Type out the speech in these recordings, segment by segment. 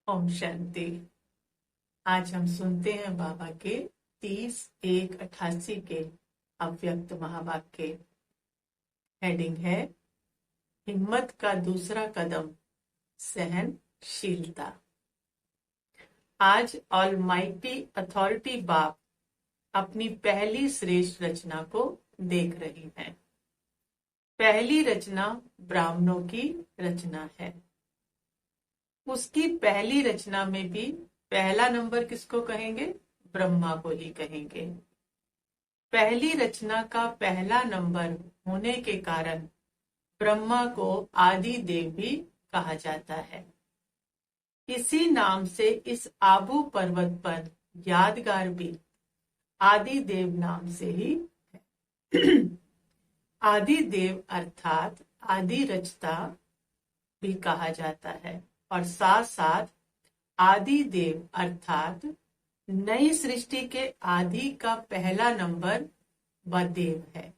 ओम शांति। आज हम सुनते हैं बाबा के 30-1-88 के अव्यक्त महावाक्य। हेडिंग है हिम्मत का दूसरा कदम, सहनशीलता। आज ऑलमाइटी अथॉरिटी बाप अपनी पहली श्रेष्ठ रचना को देख रही हैं। पहली रचना ब्राह्मणों की रचना है। उसकी पहली रचना में भी पहला नंबर किसको कहेंगे? ब्रह्मा को ही कहेंगे। पहली रचना का पहला नंबर होने के कारण ब्रह्मा को आदि देव भी कहा जाता है। इसी नाम से इस आबू पर्वत पर यादगार भी आदि देव नाम से ही है। आदि देव अर्थात आदि रचता भी कहा जाता है और साथ साथ आदि देव अर्थात नई सृष्टि के आदि का पहला नंबर व देव है।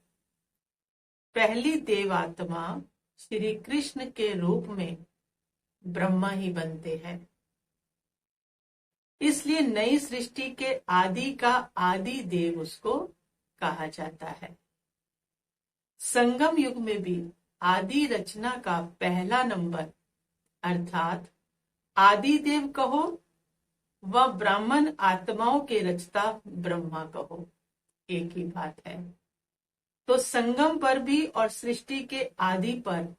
पहली देव आत्मा श्री कृष्ण के रूप में ब्रह्मा ही बनते हैं। इसलिए नई सृष्टि के आदि का आदि देव उसको कहा जाता है। संगम युग में भी आदि रचना का पहला नंबर अर्थात आदि देव कहो व ब्राह्मण आत्माओं के रचता ब्रह्मा कहो, एक ही बात है। तो संगम पर भी और सृष्टि के आदि पर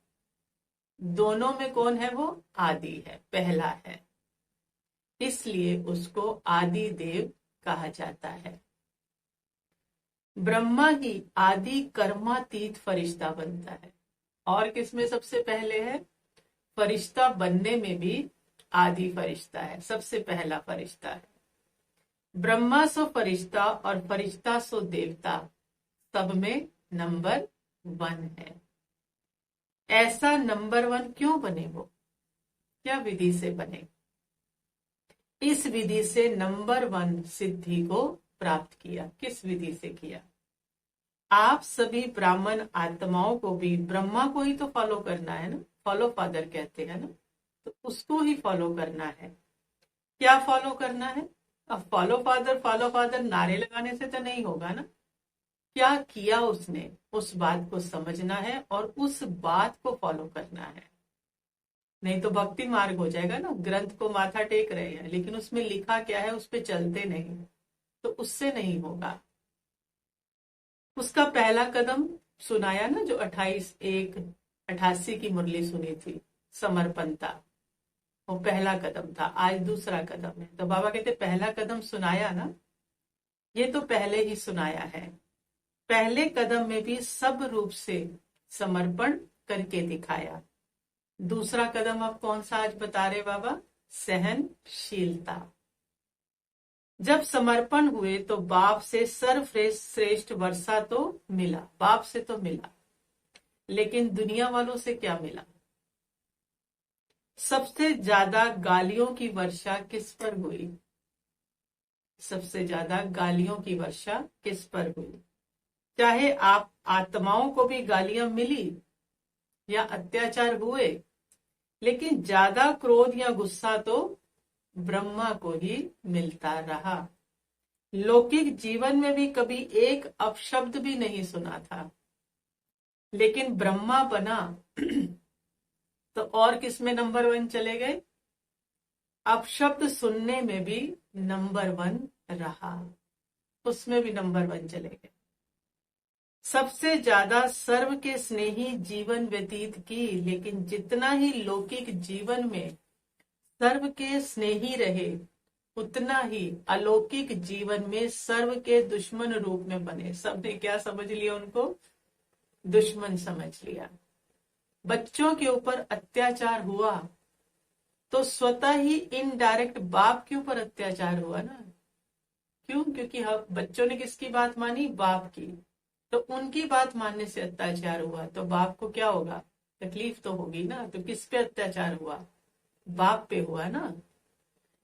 दोनों में कौन है? वो आदि है, पहला है। इसलिए उसको आदि देव कहा जाता है। ब्रह्मा ही आदि कर्मातीत फरिश्ता बनता है। और किसमें सबसे पहले है? फरिश्ता बनने में भी आदि फरिश्ता है, सबसे पहला फरिश्ता है। ब्रह्मा सो फरिश्ता और फरिश्ता सो देवता, सब में नंबर 1 है। ऐसा नंबर 1 क्यों बने? वो क्या विधि से बने? इस विधि से नंबर 1 सिद्धि को प्राप्त किया। किस विधि से किया? आप सभी ब्राह्मण आत्माओं को भी ब्रह्मा को ही तो फॉलो करना है ना, फॉलो फादर कहते हैं ना, तो उसको ही फॉलो करना है। क्या फॉलो करना है? अब फॉलो फादर नारे लगाने से तो नहीं होगा ना। क्या किया उसने, उस बात को समझना है और उस बात को फॉलो करना है। नहीं तो भक्ति मार्ग हो जाएगा ना। ग्रंथ को माथा टेक रहे हैं लेकिन उसमें लिखा क्या है उस पर चलते नहीं, तो उससे नहीं होगा। उसका पहला कदम सुनाया ना, जो 28-1-88 की मुरली सुनी थी, समर्पणता, वो पहला कदम था। आज दूसरा कदम है। तो बाबा कहते पहला कदम सुनाया ना, ये तो पहले ही सुनाया है। पहले कदम में भी सब रूप से समर्पण करके दिखाया। दूसरा कदम अब कौन सा आज बता रहे बाबा? सहनशीलता। जब समर्पण हुए तो बाप से सर्वश्रेष्ठ वर्षा तो मिला, बाप से तो मिला, लेकिन दुनिया वालों से क्या मिला? सबसे ज्यादा गालियों की वर्षा किस पर हुई? सबसे ज्यादा गालियों की वर्षा किस पर हुई? चाहे आप आत्माओं को भी गालियां मिली या अत्याचार हुए, लेकिन ज्यादा क्रोध या गुस्सा तो ब्रह्मा को ही मिलता रहा। लौकिक जीवन में भी कभी एक अपशब्द भी नहीं सुना था, लेकिन ब्रह्मा बना तो और किसमें नंबर 1 चले गए? अपशब्द सुनने में भी नंबर 1 रहा, उसमें भी नंबर 1 चले गए। सबसे ज्यादा सर्व के स्नेही जीवन व्यतीत की, लेकिन जितना ही लौकिक जीवन में सर्व के स्नेही रहे, उतना ही अलौकिक जीवन में सर्व के दुश्मन रूप में बने। सबने क्या समझ लिया? उनको दुश्मन समझ लिया। बच्चों के ऊपर अत्याचार हुआ तो स्वतः ही इनडायरेक्ट बाप के ऊपर अत्याचार हुआ ना। क्यों? क्योंकि बच्चों ने किसकी बात मानी? बाप की। तो उनकी बात मानने से अत्याचार हुआ तो बाप को क्या होगा? तकलीफ तो होगी ना। तो किस पे अत्याचार हुआ? बाप पे हुआ ना।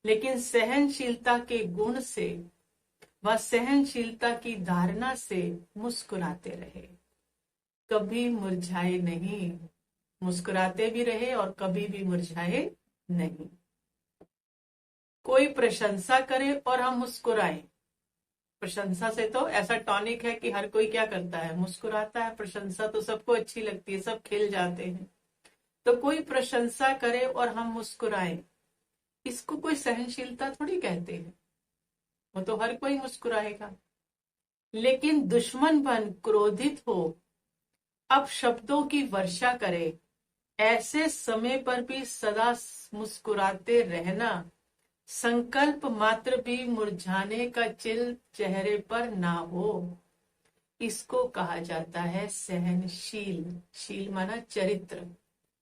लेकिन सहनशीलता के गुण से व सहनशीलता की धारणा से मुस्कुराते रहे, कभी मुरझाए नहीं। मुस्कुराते भी रहे और कभी भी मुरझाए नहीं। कोई प्रशंसा करे और हम मुस्कुराएं। प्रशंसा से तो ऐसा टॉनिक है कि हर कोई क्या करता है, मुस्कुराता है। प्रशंसा तो सबको अच्छी लगती है, सब खिल जाते हैं। तो कोई प्रशंसा करे और हम मुस्कुराएं, इसको कोई सहनशीलता थोड़ी कहते हैं। वो तो हर कोई मुस्कुराएगा। लेकिन दुश्मन बन क्रोधित हो अब शब्दों की वर्षा करे, ऐसे समय पर भी सदा मुस्कुराते रहना, संकल्प मात्र भी मुरझाने का चिल चेहरे पर ना हो, इसको कहा जाता है सहनशील। शील माना चरित्र,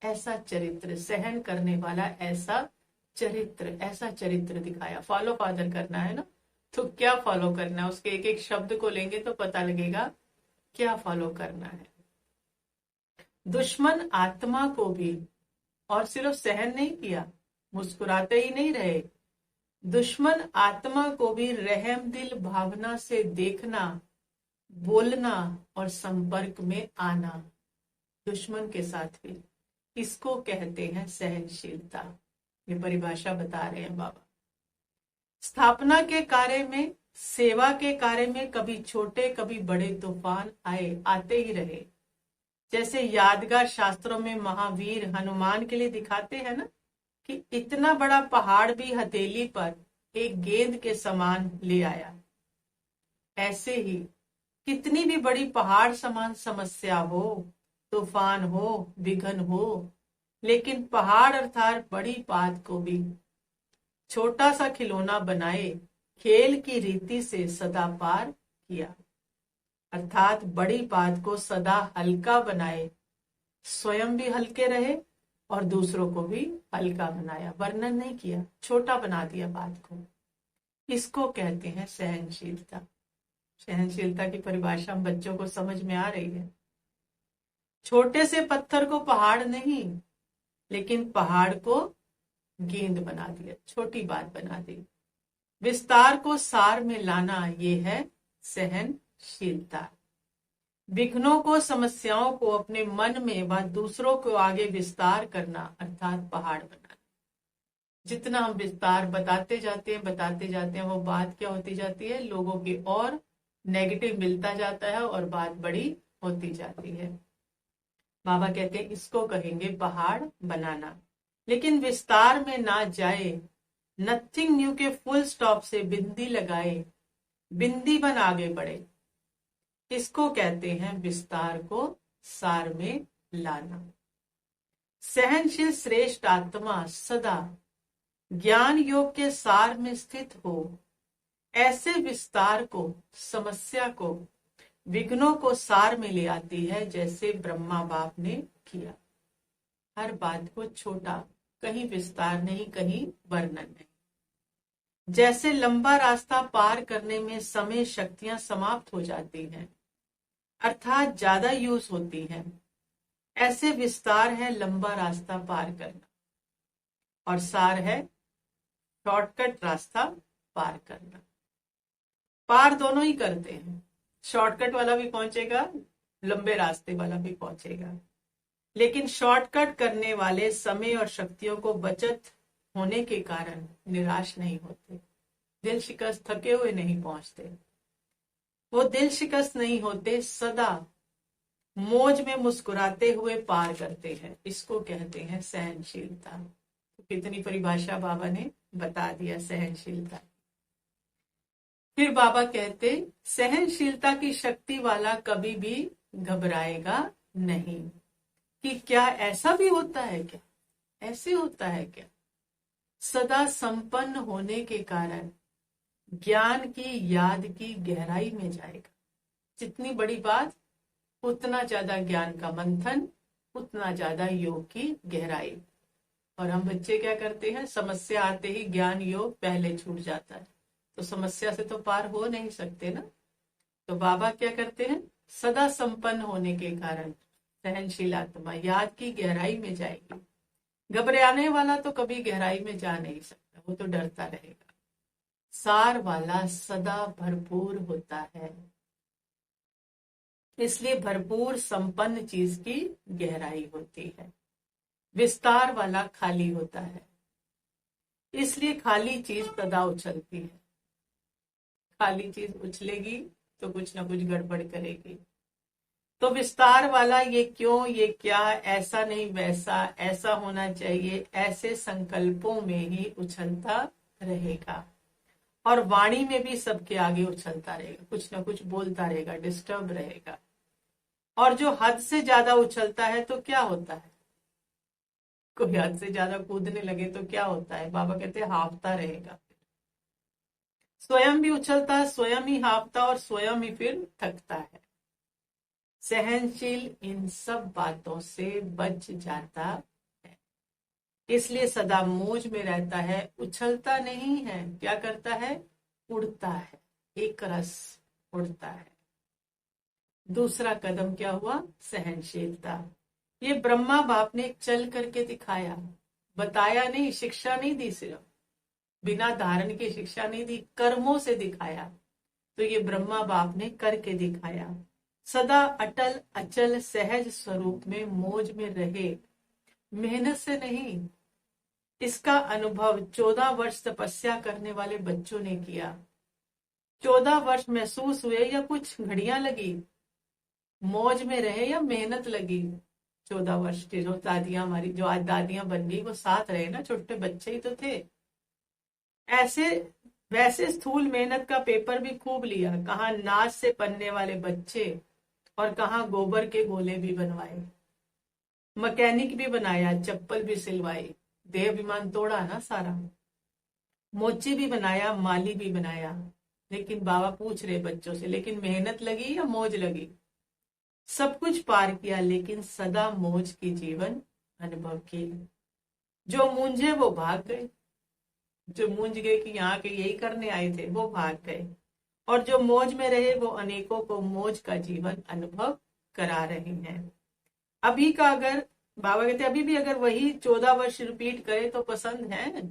ऐसा चरित्र, सहन करने वाला ऐसा चरित्र, ऐसा चरित्र दिखाया। फॉलो फादर करना है ना, तो क्या फॉलो करना है, उसके एक एक शब्द को लेंगे तो पता लगेगा क्या फॉलो करना है। दुश्मन आत्मा को भी, और सिर्फ सहन नहीं किया, मुस्कुराते ही नहीं रहे, दुश्मन आत्मा को भी रहम दिल भावना से देखना, बोलना और संपर्क में आना, दुश्मन के साथ भी, इसको कहते हैं सहनशीलता। ये परिभाषा बता रहे हैं बाबा। स्थापना के कार्य में, सेवा के कार्य में कभी छोटे कभी बड़े तूफान आते ही रहे। जैसे यादगार शास्त्रों में महावीर हनुमान के लिए दिखाते हैं ना, कि इतना बड़ा पहाड़ भी हथेली पर एक गेंद के समान ले आया। ऐसे ही कितनी भी बड़ी पहाड़ समान समस्या हो, तूफान हो, विघ्न हो, लेकिन पहाड़ अर्थात बड़ी बात को भी छोटा सा खिलौना बनाए खेल की रीति से सदा पार किया। अर्थात बड़ी बात को सदा हल्का बनाए, स्वयं भी हल्के रहे और दूसरों को भी हल्का बनाया, वर्णन नहीं किया, छोटा बना दिया बात को। इसको कहते हैं सहनशीलता। सहनशीलता की परिभाषा हम बच्चों को समझ में आ रही है। छोटे से पत्थर को पहाड़ नहीं, लेकिन पहाड़ को गेंद बना दिया, छोटी बात बना दी। विस्तार को सार में लाना, ये है सहनशीलता। विघ्नों को, समस्याओं को अपने मन में व दूसरों को आगे विस्तार करना, अर्थात पहाड़ बनाना। जितना हम विस्तार बताते जाते हैं वो बात क्या होती जाती है, लोगों की और नेगेटिव मिलता जाता है और बात बड़ी होती जाती है। बाबा कहते हैं इसको कहेंगे पहाड़ बनाना। लेकिन विस्तार में ना जाए, नथिंग न्यू के फुल स्टॉप से बिंदी लगाए, बिंदी बन आगे बढ़े, इसको कहते हैं विस्तार को सार में लाना। सहनशील श्रेष्ठ आत्मा सदा ज्ञान योग के सार में स्थित हो, ऐसे विस्तार को, समस्या को, विघ्नों को सार में ले आती है, जैसे ब्रह्मा बाप ने किया। हर बात को छोटा, कहीं विस्तार नहीं, कहीं वर्णन नहीं। जैसे लंबा रास्ता पार करने में समय शक्तियां समाप्त हो जाती हैं, अर्थात ज्यादा यूज होती हैं, ऐसे विस्तार है लंबा रास्ता पार करना, और सार है शॉर्टकट रास्ता पार करना। पार दोनों ही करते हैं, शॉर्टकट वाला भी पहुंचेगा, लंबे रास्ते वाला भी पहुंचेगा। लेकिन शॉर्टकट करने वाले समय और शक्तियों को बचत होने के कारण निराश नहीं होते, दिल शिकस्त थके हुए नहीं पहुंचते। वो दिल शिकस्त नहीं होते, सदा मौज में मुस्कुराते हुए पार करते हैं। इसको कहते हैं सहनशीलता। तो कितनी परिभाषा बाबा ने बता दिया सहनशीलता। फिर बाबा कहते सहनशीलता की शक्ति वाला कभी भी घबराएगा नहीं। कि क्या ऐसा भी होता है क्या, ऐसे होता है क्या? सदा संपन्न होने के कारण ज्ञान की याद की गहराई में जाएगा। जितनी बड़ी बात उतना ज्यादा ज्ञान का मंथन, उतना ज्यादा योग की गहराई। और हम बच्चे क्या करते हैं, समस्या आते ही ज्ञान योग पहले छूट जाता है, तो समस्या से तो पार हो नहीं सकते ना। तो बाबा क्या करते हैं, सदा संपन्न होने के कारण सहनशील आत्मा याद की गहराई में जाएगी। घबराने वाला तो कभी गहराई में जा नहीं सकता, वो तो डरता रहेगा। सार वाला सदा भरपूर होता है, इसलिए भरपूर संपन्न चीज की गहराई होती है। विस्तार वाला खाली होता है, इसलिए खाली चीज सदा उछलती है। खाली चीज उछलेगी तो कुछ ना कुछ गड़बड़ करेगी। तो विस्तार वाला ये क्यों, ये क्या, ऐसा नहीं वैसा, ऐसा होना चाहिए, ऐसे संकल्पों में ही उछलता रहेगा। और वाणी में भी सबके आगे उछलता रहेगा, कुछ ना कुछ बोलता रहेगा, डिस्टर्ब रहेगा। और जो हद से ज्यादा उछलता है तो क्या होता है, कोई हद से ज्यादा कूदने लगे तो क्या होता है, बाबा कहते हैं हाफता रहेगा। स्वयं भी उछलता है, स्वयं ही हाफता और स्वयं ही फिर थकता है। सहनशील इन सब बातों से बच जाता है, इसलिए सदा मौज में रहता है, उछलता नहीं है। क्या करता है, उड़ता है, एक रस उड़ता है। दूसरा कदम क्या हुआ, सहनशीलता। ये ब्रह्मा बाप ने चल करके दिखाया, बताया नहीं, शिक्षा नहीं दी, सिर्फ बिना धारण की शिक्षा नहीं दी, कर्मों से दिखाया। तो ये ब्रह्मा बाप ने करके दिखाया। सदा अटल अचल सहज स्वरूप में मौज में रहे, मेहनत से नहीं। इसका अनुभव 14 वर्ष तपस्या करने वाले बच्चों ने किया। 14 वर्ष महसूस हुए या कुछ घड़ियां लगी, मौज में रहे या मेहनत लगी। 14 वर्ष की जो दादियां हमारी, जो आज दादियां बन गई, वो साथ रहे ना, छोटे बच्चे ही तो थे। ऐसे वैसे स्थूल मेहनत का पेपर भी खूब लिया, कहाँ नाच से पढ़ने वाले बच्चे और कहाँ गोबर के गोले भी बनवाए, मैकेनिक भी बनाया, चप्पल भी सिलवाई, देह विमान तोड़ा ना सारा, मोची भी बनाया, माली भी बनाया। लेकिन बाबा पूछ रहे बच्चों से, लेकिन मेहनत लगी या मौज लगी? सब कुछ पार किया लेकिन सदा मौज की जीवन अनुभव की। जो मूंझे वो भाग गए, जो मूंझ गए कि यहाँ के यही करने आए थे, वो भाग गए। और जो मौज में रहे वो अनेकों को मौज का जीवन अनुभव करा रहे हैं। अभी का अगर बाबा कहते अभी भी अगर वही 14 वर्ष रिपीट करे तो पसंद है।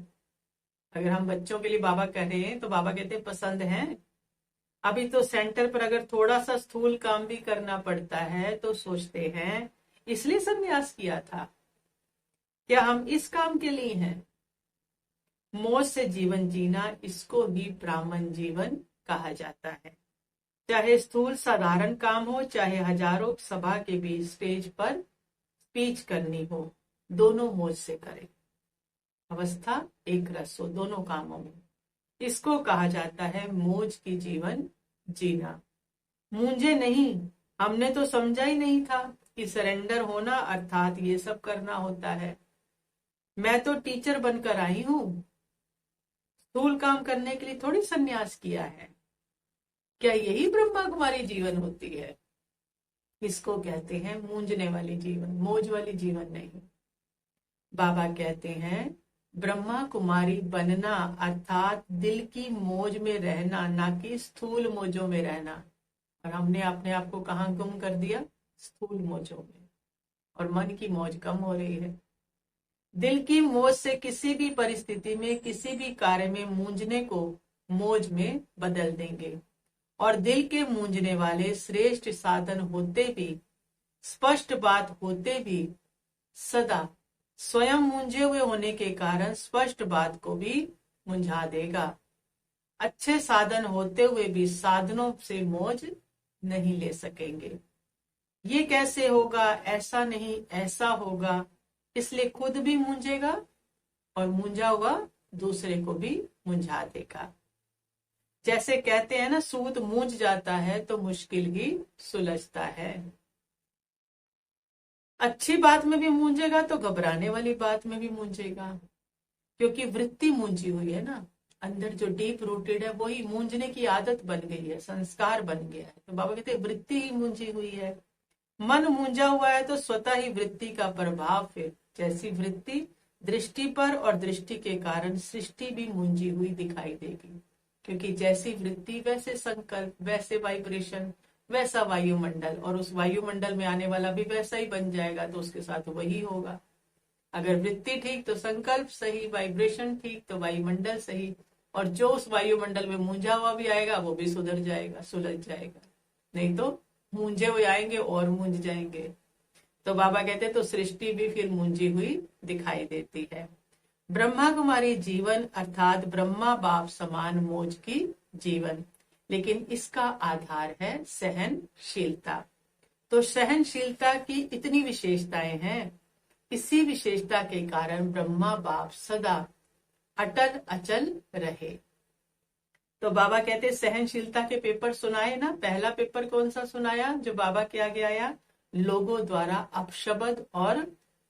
अगर हम बच्चों के लिए बाबा कह रहे हैं तो बाबा कहते पसंद है। अभी तो सेंटर पर अगर थोड़ा सा स्थूल काम भी करना पड़ता है तो सोचते हैं इसलिए संन्यास किया था, क्या हम इस काम के लिए हैं? मौज से जीवन जीना, इसको ही ब्राह्मण जीवन कहा जाता है। चाहे स्थूल साधारण काम हो, चाहे हजारों सभा के बीच स्टेज पर स्पीच करनी हो, दोनों मौज से करें। अवस्था एक रस हो दोनों कामों में, इसको कहा जाता है मौज की जीवन जीना। मुझे नहीं, हमने तो समझा ही नहीं था कि सरेंडर होना अर्थात ये सब करना होता है। मैं तो टीचर बनकर आई हूं, स्थूल काम करने के लिए थोड़ी सन्यास किया है। क्या यही ब्रह्मा कुमारी जीवन होती है? इसको कहते हैं मूंझने वाली जीवन, मौज वाली जीवन नहीं। बाबा कहते हैं ब्रह्मा कुमारी बनना अर्थात दिल की मौज में रहना, ना कि स्थूल मौजों में रहना। और हमने अपने आप को कहाँ गुम कर दिया, स्थूल मौजों में, और मन की मौज कम हो रही है। दिल की मौज से किसी भी परिस्थिति में, किसी भी कार्य में मूंझने को मौज में बदल देंगे। और दिल के मूंझने वाले श्रेष्ठ साधन होते भी, स्पष्ट बात होते भी, सदा स्वयं मूंझे हुए होने के कारण स्पष्ट बात को भी मुंझा देगा। अच्छे साधन होते हुए भी साधनों से मौज नहीं ले सकेंगे। ये कैसे होगा, ऐसा नहीं ऐसा होगा, इसलिए खुद भी मूंझेगा और मूंझा हुआ दूसरे को भी मुंझा देगा। जैसे कहते हैं ना, सूत मूंझ जाता है तो मुश्किल ही सुलझता है। अच्छी बात में भी मूंझेगा तो घबराने वाली बात में भी मूंझेगा, क्योंकि वृत्ति मूंझी हुई है ना, अंदर जो डीप रूटेड है वही मूंझने की आदत बन गई है, संस्कार बन गया है। तो बाबा कहते हैं वृत्ति ही मूंझी हुई है। मन मूंझा हुआ है तो स्वतः ही वृत्ति का प्रभाव, फिर जैसी वृत्ति दृष्टि पर और दृष्टि के कारण सृष्टि भी मूंझी हुई दिखाई देगी। क्योंकि जैसी वृत्ति वैसे संकल्प, वैसे वाइब्रेशन, वैसा वायुमंडल, और उस वायुमंडल में आने वाला भी वैसा ही बन जाएगा, तो उसके साथ वही होगा। अगर वृत्ति ठीक तो संकल्प सही, वाइब्रेशन ठीक तो वायुमंडल सही, और जो उस वायुमंडल में मूंझा हुआ भी आएगा वो भी सुधर जाएगा, सुलझ जाएगा। नहीं तो मूंझे हुए आएंगे और मूंझ जाएंगे। तो बाबा कहते तो सृष्टि भी फिर मूंझी हुई दिखाई देती है। ब्रह्मा कुमारी जीवन अर्थात ब्रह्मा बाप समान मौज की जीवन, लेकिन इसका आधार है सहनशीलता। तो सहनशीलता की इतनी विशेषताएं हैं, इसी विशेषता के कारण ब्रह्मा बाप सदा अटल अचल रहे। तो बाबा कहते सहनशीलता के पेपर सुनाए ना। पहला पेपर कौन सा सुनाया जो बाबा के आगे आया? लोगों द्वारा अपशब्द और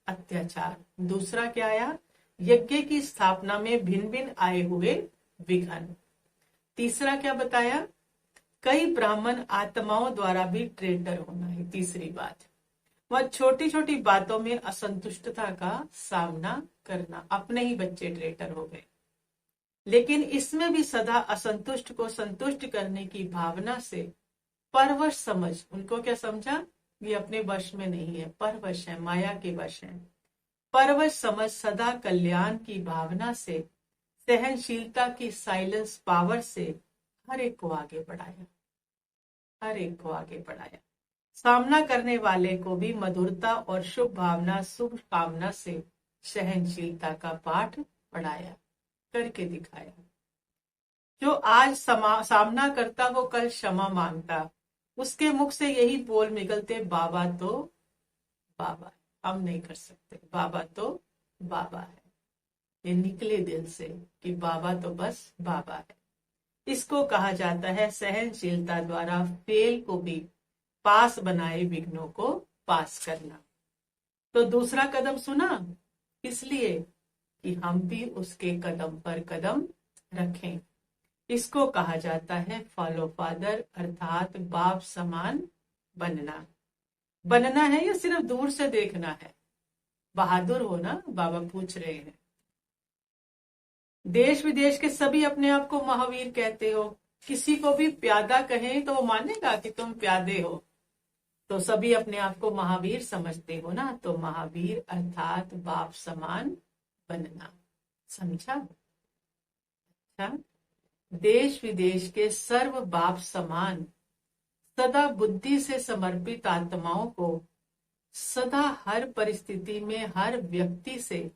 अत्याचार। दूसरा क्या आया? यज्ञ की स्थापना में भिन्न भिन्न आए हुए विघ्न। तीसरा क्या बताया? कई ब्राह्मण आत्माओं द्वारा भी ट्रेटर होना है। तीसरी बात, वह छोटी छोटी बातों में असंतुष्टता का सामना करना। अपने ही बच्चे ट्रेटर हो गए, लेकिन इसमें भी सदा असंतुष्ट को संतुष्ट करने की भावना से परवश समझ। उनको क्या समझा? ये अपने वश में नहीं है, परवश है, माया के वश है। परवश समझ सदा कल्याण की भावना से, सहनशीलता की साइलेंस पावर से हर एक को आगे बढ़ाया, हर एक को आगे बढ़ाया। सामना करने वाले को भी मधुरता और शुभ भावना, शुभ कामना से सहनशीलता का पाठ पढ़ाया, करके दिखाया। जो आज सामना करता वो कल क्षमा मांगता। उसके मुख से यही बोल निकलते, बाबा तो बाबा है, हम नहीं कर सकते, बाबा तो बाबा है। ये निकले दिल से कि बाबा तो बस बाबा है। इसको कहा जाता है सहनशीलता द्वारा फेल को भी पास बनाए विघ्नों को पास करना। तो दूसरा कदम सुना इसलिए कि हम भी उसके कदम पर कदम रखें। इसको कहा जाता है फॉलो फादर, अर्थात बाप समान बनना। बनना है या सिर्फ दूर से देखना है? बहादुर हो ना, बाबा पूछ रहे हैं। देश विदेश के सभी अपने आप को महावीर कहते हो। किसी को भी प्यादा कहें तो वो मानेगा कि तुम प्यादे हो। तो सभी अपने आप को महावीर समझते हो ना, तो महावीर अर्थात बाप समान बनना। समझा? अच्छा, देश विदेश के सर्व बाप समान सदा बुद्धि से समर्पित आत्माओं को सदा हर परिस्थिति में हर व्यक्ति से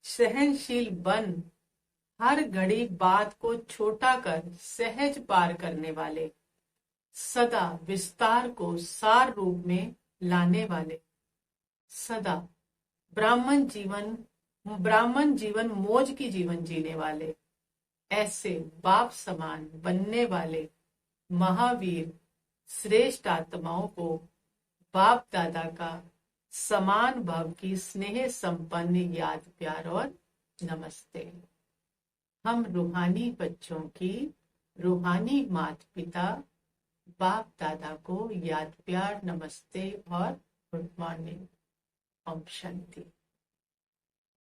सहनशील बन हर घड़ी बात को छोटा कर सहज पार करने वाले, सदा विस्तार को सार रूप में लाने वाले, सदा ब्राह्मण जीवन मौज की जीवन जीने वाले, ऐसे बाप समान बनने वाले महावीर श्रेष्ठ आत्माओं को बाप दादा का समान भाव की स्नेह संपन्न याद प्यार और नमस्ते। हम रूहानी बच्चों की रूहानी माता पिता बाप दादा को याद प्यार नमस्ते और गुड मॉर्निंग, ओम शांति।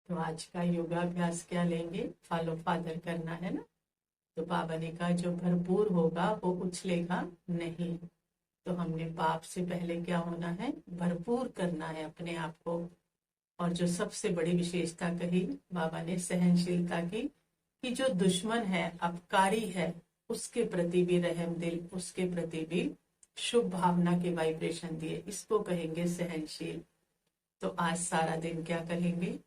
तो आज का योगाभ्यास क्या लेंगे? फॉलो फादर करना है ना। तो बाबा ने कहा जो भरपूर होगा वो उछलेगा नहीं। तो हमने बाप से पहले क्या होना है? भरपूर करना है अपने आप को। और जो सबसे बड़ी विशेषता कही बाबा ने सहनशीलता की, कि जो दुश्मन है, अपकारी है, उसके प्रति भी रहम दिल, उसके प्रति भी शुभ भावना के वाइब्रेशन दिए, इसको कहेंगे सहनशील। तो आज सारा दिन क्या करेंगे?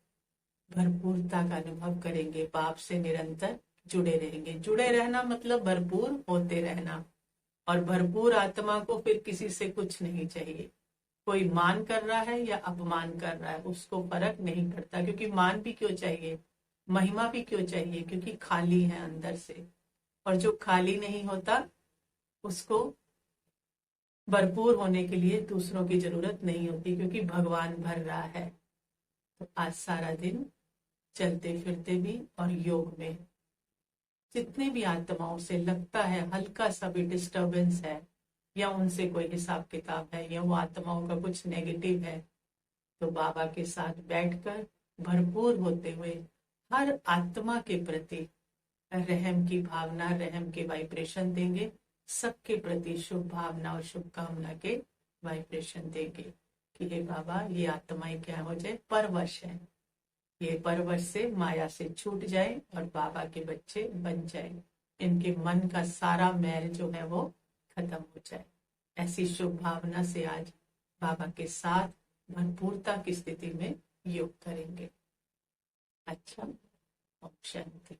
भरपूरता का अनुभव करेंगे, बाप से निरंतर जुड़े रहेंगे। जुड़े रहना मतलब भरपूर होते रहना। और भरपूर आत्मा को फिर किसी से कुछ नहीं चाहिए। कोई मान कर रहा है या अपमान कर रहा है, उसको फर्क नहीं पड़ता। क्योंकि मान भी क्यों चाहिए, महिमा भी क्यों चाहिए? क्योंकि खाली है अंदर से। और जो खाली नहीं होता उसको भरपूर होने के लिए दूसरों की जरूरत नहीं होती, क्योंकि भगवान भर रहा है। तो आज सारा दिन चलते फिरते भी और योग में जितने भी आत्माओं से लगता है हल्का सा भी डिस्टरबेंस है, या उनसे कोई हिसाब किताब है, या वो आत्माओं का कुछ नेगेटिव है, तो बाबा के साथ बैठकर भरपूर होते हुए हर आत्मा के प्रति रहम की भावना, रहम के वाइब्रेशन देंगे। सबके प्रति शुभ भावना और शुभकामना के वाइब्रेशन देंगे कि हे बाबा ये आत्माएं क्या हो जाए? परवश है। ये परवश से माया से छूट जाए और बाबा के बच्चे बन जाए। इनके मन का सारा मैल जो है वो खत्म हो जाए। ऐसी शुभ भावना से आज बाबा के साथ भरपूरता की स्थिति में योग करेंगे। अच्छा, शांति।